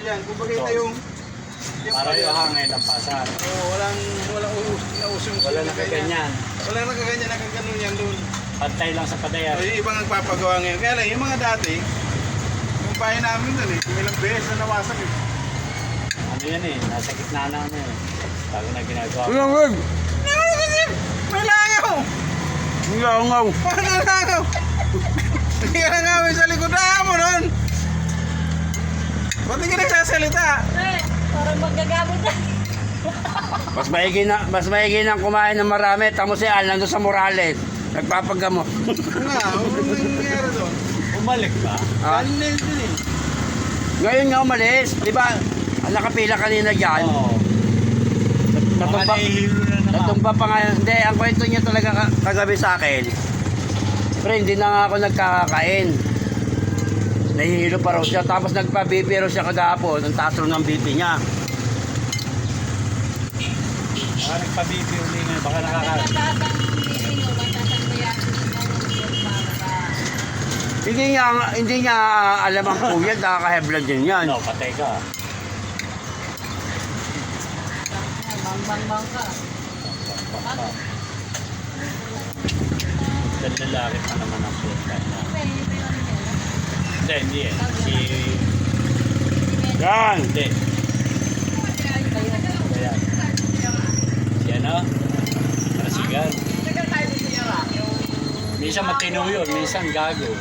yan. Kung bakita yung... Para yung hangin ng pasar. walang nausong. Wala nakaganyan. Walang nakaganyan, nakaganon yan doon. Pantay lang sa padayan. Yung ibang nagpapagawa ngayon. Kaya lang, yung mga dati, yung bahay namin doon eh, kung ilang beses na nawasak eh. Ano yan eh, nasa gitna na ano eh. Bago na ginagawa. Wag! May langaw! Langaw! Paano langaw? Hindi ka langawin sa likodan mo nun! Ba't hindi ka nagsasalita? Parang magagamit na. Mas maigi na kumain ng marami. Tamo si Al nandun sa Morales. Nagpapagamot. Nga, anong nangyayari doon? Umalik ba? Ah, Galing na yun dun eh. ngayon nga umalis. Di ba? Nakapila kanina dyan. Oo. Baka Natumba, nahihilo na naman. natumba pa nga. Hindi, ang kwento niya talaga kagabi sa akin. Pero hindi na nga ako nagkakakain. Nahihilo pa raw siya. Tapos nagpa-BP raw siya kagapon. Ang taas raw ng BP niya. Baka nagpa-BP uli nga. Baka nakakaroon. Mataas ang sino, mataas ang bayaran ng Hindi niya alam ang kuya. Nakaka-high blood din yan. No, patay ka. Bang ka. Baka. Lalaki pa naman ang puta niya. Hindi eh. Yan. Hindi. Ayan. Si ano? Rasigan. Minsan matino yun, minsan gago.